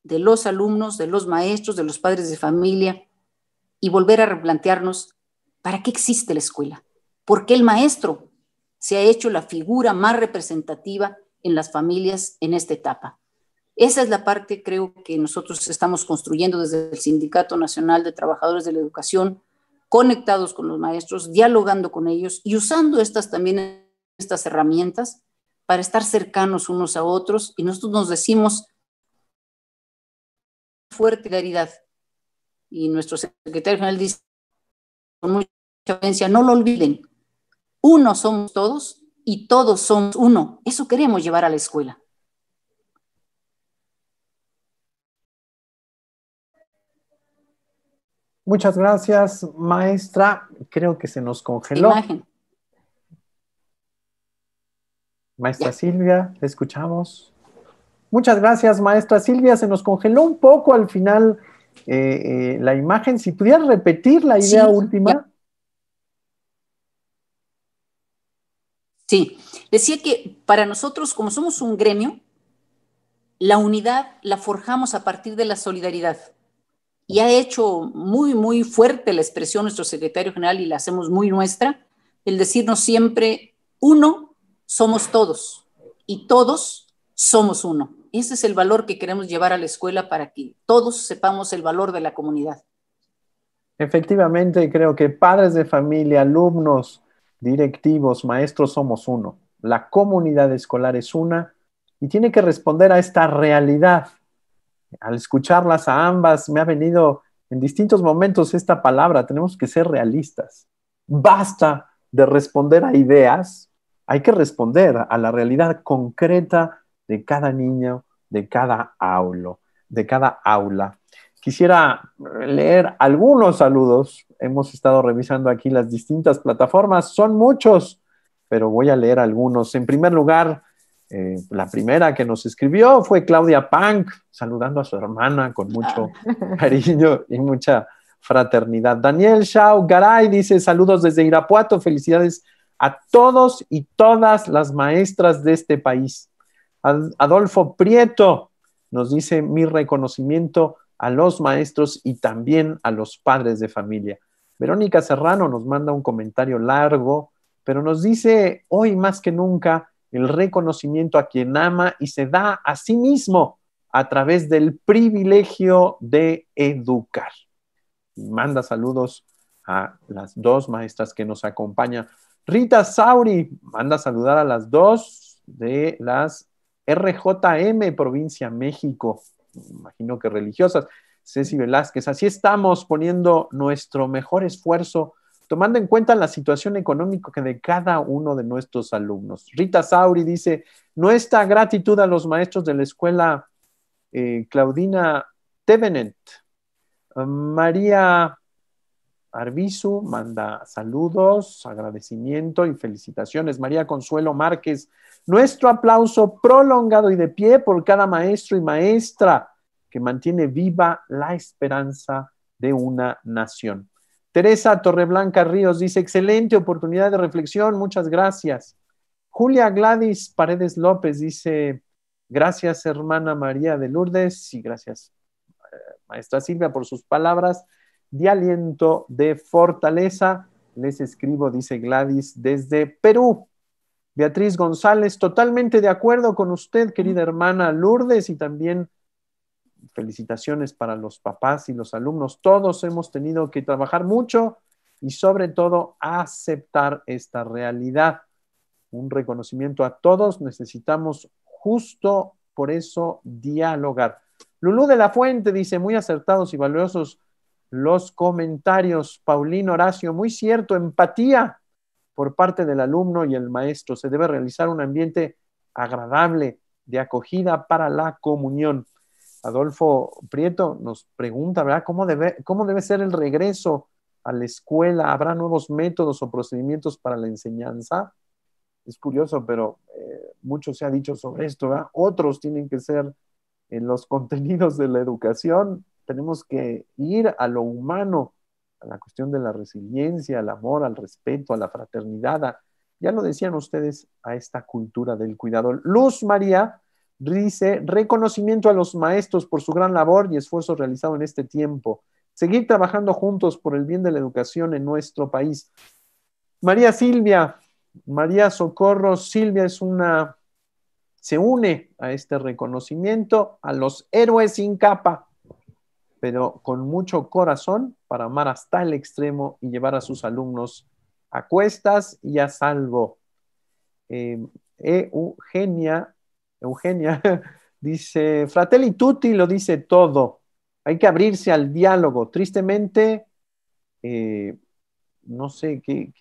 de los alumnos, de los maestros, de los padres de familia, y volver a replantearnos para qué existe la escuela, por qué el maestro se ha hecho la figura más representativa en las familias en esta etapa. Esa es la parte, creo, que nosotros estamos construyendo desde el Sindicato Nacional de Trabajadores de la Educación, conectados con los maestros, dialogando con ellos y usando también estas herramientas para estar cercanos unos a otros. Y nosotros nos decimos fuerte claridad. Y nuestro secretario general dice con mucha frecuencia, no lo olviden, uno somos todos y todos somos uno. Eso queremos llevar a la escuela. Muchas gracias, maestra. Creo que se nos congeló. Imagen. Maestra Ya. Silvia, ¿la escuchamos? Muchas gracias, maestra Silvia. Se nos congeló un poco al final la imagen. Si pudieras repetir la idea última. Ya. Sí, decía que para nosotros, como somos un gremio, la unidad la forjamos a partir de la solidaridad. Y ha hecho muy, muy fuerte la expresión nuestro secretario general y la hacemos muy nuestra, el decirnos siempre, uno somos todos y todos somos uno. Ese es el valor que queremos llevar a la escuela para que todos sepamos el valor de la comunidad. Efectivamente, creo que padres de familia, alumnos, directivos, maestros somos uno. La comunidad escolar es una y tiene que responder a esta realidad. Al escucharlas a ambas, me ha venido en distintos momentos esta palabra, tenemos que ser realistas. Basta de responder a ideas, hay que responder a la realidad concreta de cada niño, de cada aula. Quisiera leer algunos saludos. Hemos estado revisando aquí las distintas plataformas, son muchos, pero voy a leer algunos. En primer lugar, la primera que nos escribió fue Claudia Pank, saludando a su hermana con mucho cariño y mucha fraternidad. Daniel Shao Garay dice, saludos desde Irapuato, felicidades a todos y todas las maestras de este país. Adolfo Prieto nos dice, mi reconocimiento a los maestros y también a los padres de familia. Verónica Serrano nos manda un comentario largo, pero nos dice, hoy más que nunca, el reconocimiento a quien ama y se da a sí mismo a través del privilegio de educar. Y manda saludos a las dos maestras que nos acompañan. Rita Sauri manda saludar a las dos de las RJM, Provincia México, imagino que religiosas. Ceci Velázquez, así estamos poniendo nuestro mejor esfuerzo tomando en cuenta la situación económica de cada uno de nuestros alumnos. Rita Sauri dice, nuestra gratitud a los maestros de la escuela Claudina Tevenet. María Arbizu manda saludos, agradecimiento y felicitaciones. María Consuelo Márquez, nuestro aplauso prolongado y de pie por cada maestro y maestra que mantiene viva la esperanza de una nación. Teresa Torreblanca Ríos dice, excelente oportunidad de reflexión, muchas gracias. Julia Gladys Paredes López dice, gracias hermana María de Lourdes y gracias maestra Silvia por sus palabras de aliento, de fortaleza. Les escribo, dice Gladys, desde Perú. Beatriz González, totalmente de acuerdo con usted, querida hermana Lourdes, y también felicitaciones para los papás y los alumnos. Todos hemos tenido que trabajar mucho y sobre todo aceptar esta realidad. Un reconocimiento a todos. Necesitamos justo por eso dialogar. Lulú de la Fuente dice, muy acertados y valiosos los comentarios. Paulino Horacio, muy cierto, empatía por parte del alumno y el maestro. Se debe realizar un ambiente agradable de acogida para la comunión. Adolfo Prieto nos pregunta, ¿verdad? ¿Cómo debe ser el regreso a la escuela? ¿Habrá nuevos métodos o procedimientos para la enseñanza? Es curioso, pero mucho se ha dicho sobre esto, ¿verdad? Otros tienen que ser en los contenidos de la educación. Tenemos que ir a lo humano a la cuestión de la resiliencia, al amor, al respeto, a la fraternidad, ya lo decían ustedes, a esta cultura del cuidado. Luz María dice, reconocimiento a los maestros por su gran labor y esfuerzo realizado en este tiempo. Seguir trabajando juntos por el bien de la educación en nuestro país. María Silvia, María Socorro Silvia se une a este reconocimiento, a los héroes sin capa, pero con mucho corazón para amar hasta el extremo y llevar a sus alumnos a cuestas y a salvo. Eugenia dice, Fratelli Tutti lo dice todo. Hay que abrirse al diálogo. Tristemente, no sé qué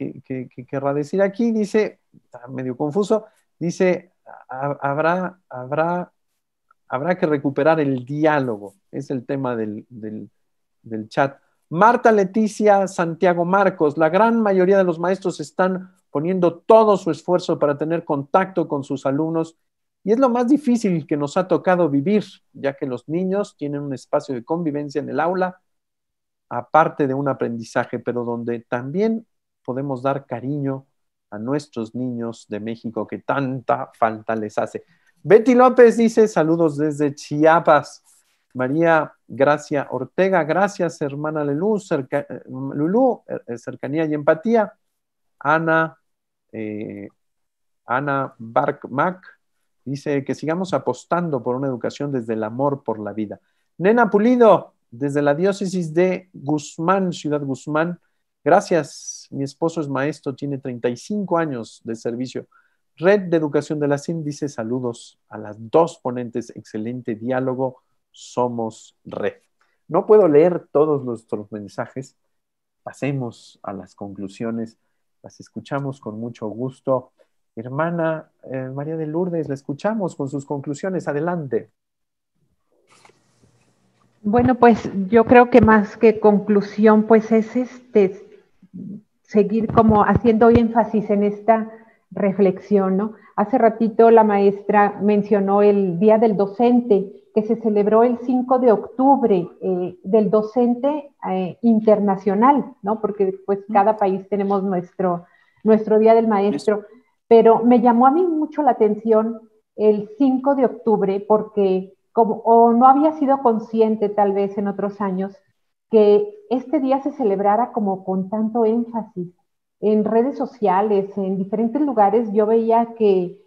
querrá decir aquí. Dice, está medio confuso, dice, habrá que recuperar el diálogo. Es el tema del chat. Marta Leticia Santiago Marcos, la gran mayoría de los maestros están poniendo todo su esfuerzo para tener contacto con sus alumnos y es lo más difícil que nos ha tocado vivir, ya que los niños tienen un espacio de convivencia en el aula, aparte de un aprendizaje, pero donde también podemos dar cariño a nuestros niños de México que tanta falta les hace. Betty López dice, saludos desde Chiapas. María Gracia Ortega, gracias hermana Lulú, cercanía y empatía. Ana Barkmack dice que sigamos apostando por una educación desde el amor por la vida. Nena Pulido, desde la diócesis de Guzmán, Ciudad Guzmán, gracias, mi esposo es maestro, tiene 35 años de servicio. Red de Educación de la CIM dice saludos a las dos ponentes, excelente diálogo, somos red. No puedo leer todos nuestros mensajes, pasemos a las conclusiones, las escuchamos con mucho gusto. Hermana María de Lourdes, la escuchamos con sus conclusiones, adelante. Bueno, pues yo creo que más que conclusión, pues es seguir como haciendo énfasis en esta reflexión, ¿no? Hace ratito la maestra mencionó el Día del Docente, que se celebró el 5 de octubre, del docente internacional, ¿no? Porque pues cada país tenemos nuestro Día del Maestro, pero me llamó a mí mucho la atención el 5 de octubre porque o no había sido consciente tal vez en otros años que este día se celebrara como con tanto énfasis. En redes sociales, en diferentes lugares, yo veía que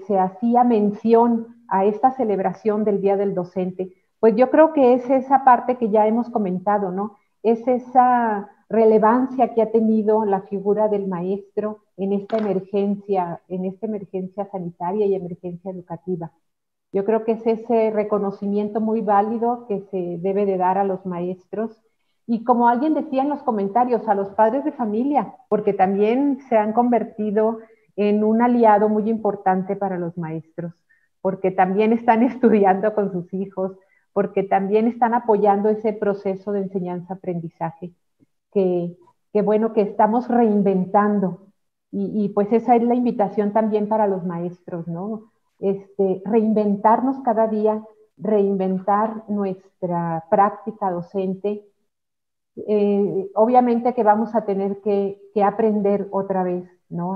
se hacía mención a esta celebración del Día del Docente. Pues yo creo que es esa parte que ya hemos comentado, ¿no? Es esa relevancia que ha tenido la figura del maestro en esta emergencia sanitaria y emergencia educativa. Yo creo que es ese reconocimiento muy válido que se debe de dar a los maestros y como alguien decía en los comentarios, a los padres de familia, porque también se han convertido en un aliado muy importante para los maestros, porque también están estudiando con sus hijos, porque también están apoyando ese proceso de enseñanza-aprendizaje que bueno, que estamos reinventando. Y pues esa es la invitación también para los maestros, ¿no? Reinventarnos cada día, reinventar nuestra práctica docente. Obviamente que vamos a tener que aprender otra vez, ¿no?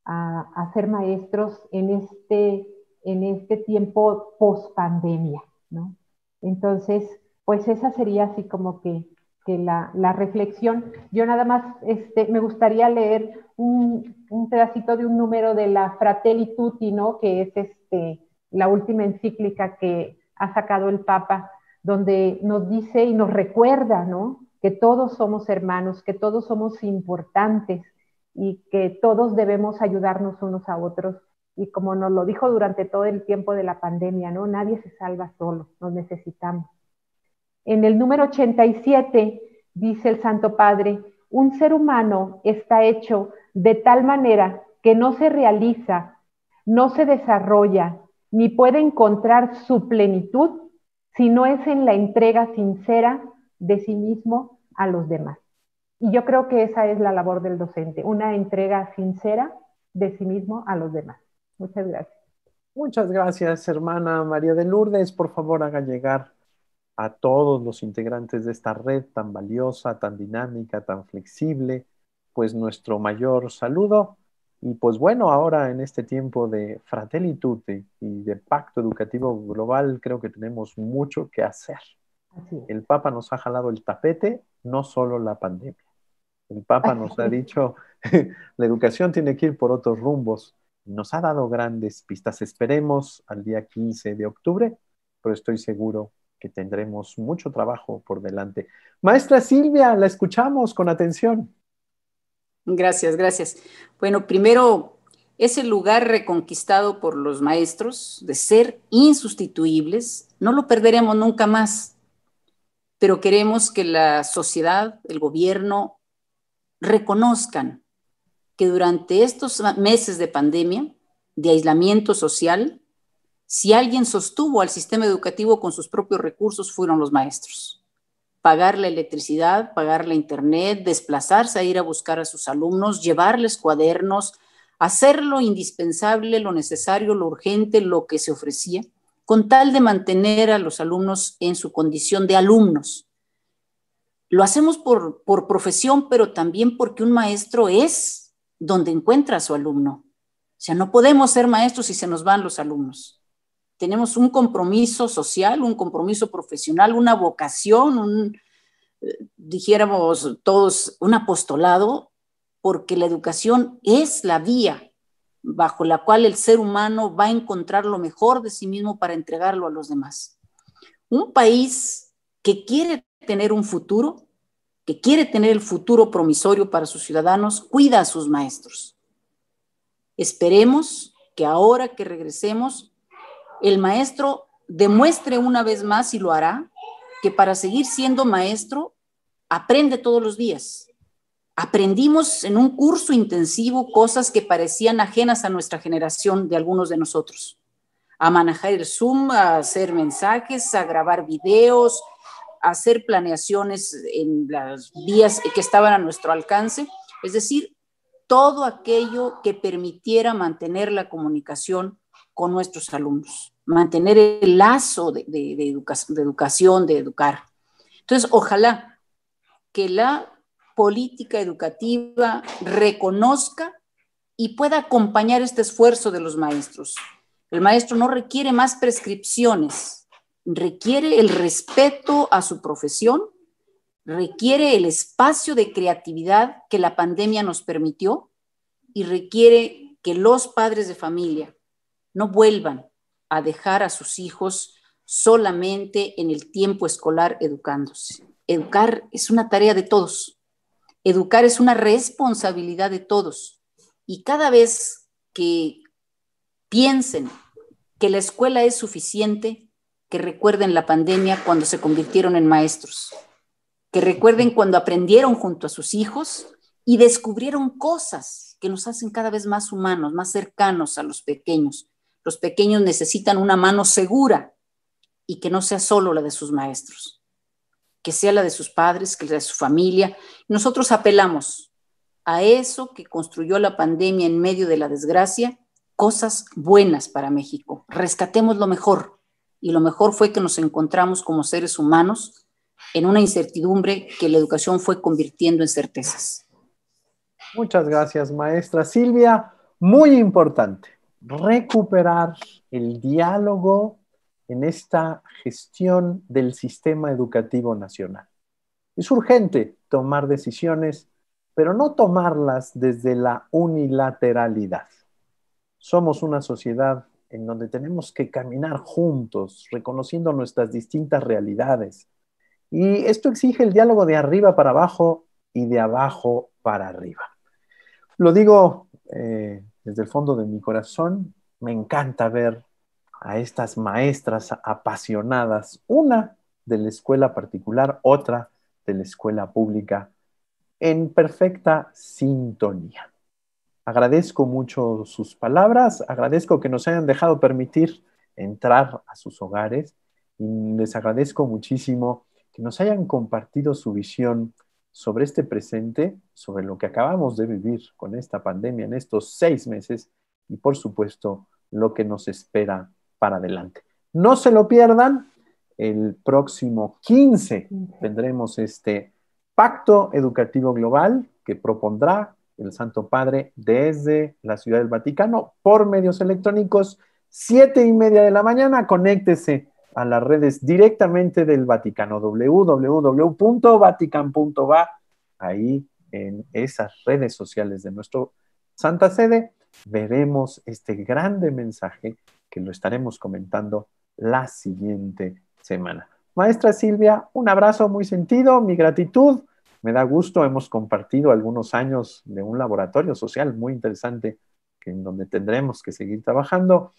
A ser maestros en este tiempo post pandemia, ¿no? Entonces, pues esa sería así como que la reflexión. Yo nada más me gustaría leer un pedacito de un número de la Fratelli Tutti, ¿no? Que es la última encíclica que ha sacado el Papa, donde nos dice y nos recuerda, ¿no? Que todos somos hermanos, que todos somos importantes y que todos debemos ayudarnos unos a otros. Y como nos lo dijo durante todo el tiempo de la pandemia, ¿no? Nadie se salva solo, nos necesitamos. En el número 87 dice el Santo Padre, un ser humano está hecho de tal manera que no se realiza, no se desarrolla, ni puede encontrar su plenitud si no es en la entrega sincera de sí mismo a los demás. Y yo creo que esa es la labor del docente, una entrega sincera de sí mismo a los demás. Muchas gracias. Muchas gracias, hermana María de Lourdes. Por favor, haga llegar a todos los integrantes de esta red tan valiosa, tan dinámica, tan flexible, pues nuestro mayor saludo. Y pues bueno, ahora en este tiempo de Fratelli Tutti y de Pacto Educativo Global, creo que tenemos mucho que hacer. Así es. El Papa nos ha jalado el tapete, no solo la pandemia. El Papa nos ha dicho, la educación tiene que ir por otros rumbos. Nos ha dado grandes pistas. Esperemos al día 15 de octubre, pero estoy seguro que tendremos mucho trabajo por delante. Maestra Silvia, la escuchamos con atención. Gracias, gracias. Bueno, primero, ese lugar reconquistado por los maestros de ser insustituibles, no lo perderemos nunca más, pero queremos que la sociedad, el gobierno, reconozcan que durante estos meses de pandemia, de aislamiento social, si alguien sostuvo al sistema educativo con sus propios recursos, fueron los maestros. Pagar la electricidad, pagar la internet, desplazarse a ir a buscar a sus alumnos, llevarles cuadernos, hacer lo indispensable, lo necesario, lo urgente, lo que se ofrecía, con tal de mantener a los alumnos en su condición de alumnos. Lo hacemos por profesión, pero también porque un maestro es donde encuentra a su alumno. O sea, no podemos ser maestros si se nos van los alumnos. Tenemos un compromiso social, un compromiso profesional, una vocación, dijéramos todos, un apostolado, porque la educación es la vía bajo la cual el ser humano va a encontrar lo mejor de sí mismo para entregarlo a los demás. Un país que quiere tener un futuro, que quiere tener el futuro promisorio para sus ciudadanos, cuida a sus maestros. Esperemos que ahora que regresemos, el maestro demuestre una vez más, y lo hará, que para seguir siendo maestro, aprende todos los días. Aprendimos en un curso intensivo cosas que parecían ajenas a nuestra generación de algunos de nosotros. A manejar el Zoom, a hacer mensajes, a grabar videos, a hacer planeaciones en las vías que estaban a nuestro alcance. Es decir, todo aquello que permitiera mantener la comunicación con nuestros alumnos, mantener el lazo de educación, de educar. Entonces, ojalá que la política educativa reconozca y pueda acompañar este esfuerzo de los maestros. El maestro no requiere más prescripciones, requiere el respeto a su profesión, requiere el espacio de creatividad que la pandemia nos permitió y requiere que los padres de familia no vuelvan a dejar a sus hijos solamente en el tiempo escolar educándose. Educar es una tarea de todos. Educar es una responsabilidad de todos. Y cada vez que piensen que la escuela es suficiente, que recuerden la pandemia cuando se convirtieron en maestros, que recuerden cuando aprendieron junto a sus hijos y descubrieron cosas que nos hacen cada vez más humanos, más cercanos a los pequeños. Los pequeños necesitan una mano segura y que no sea solo la de sus maestros, que sea la de sus padres, que sea de su familia. Nosotros apelamos a eso que construyó la pandemia en medio de la desgracia, cosas buenas para México. Rescatemos lo mejor, y lo mejor fue que nos encontramos como seres humanos en una incertidumbre que la educación fue convirtiendo en certezas. Muchas gracias, maestra Silvia. Muy importante, recuperar el diálogo en esta gestión del sistema educativo nacional. Es urgente tomar decisiones, pero no tomarlas desde la unilateralidad. Somos una sociedad en donde tenemos que caminar juntos, reconociendo nuestras distintas realidades. Y esto exige el diálogo de arriba para abajo y de abajo para arriba. Lo digo desde el fondo de mi corazón, me encanta ver a estas maestras apasionadas, una de la escuela particular, otra de la escuela pública, en perfecta sintonía. Agradezco mucho sus palabras, agradezco que nos hayan dejado permitir entrar a sus hogares y les agradezco muchísimo que nos hayan compartido su visión sobre este presente, sobre lo que acabamos de vivir con esta pandemia en estos 6 meses y por supuesto lo que nos espera para adelante. No se lo pierdan, el próximo 15 tendremos este Pacto Educativo Global que propondrá el Santo Padre desde la Ciudad del Vaticano por medios electrónicos, 7:30 de la mañana. Conéctese a las redes directamente del Vaticano, www.vatican.va, ahí en esas redes sociales de nuestro Santa Sede, veremos este grande mensaje que lo estaremos comentando la siguiente semana. Maestra Silvia, un abrazo muy sentido, mi gratitud. Me da gusto, hemos compartido algunos años de un laboratorio social muy interesante en donde tendremos que seguir trabajando.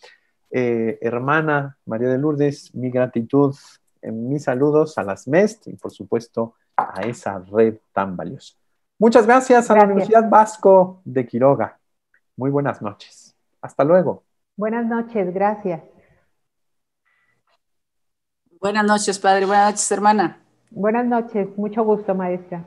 Hermana María de Lourdes, mi gratitud, mis saludos a las MEST y por supuesto a esa red tan valiosa. Muchas gracias a la Universidad Vasco de Quiroga. Muy buenas noches. Hasta luego. Buenas noches, gracias. Buenas noches, padre. Buenas noches, hermana. Buenas noches, mucho gusto, maestra.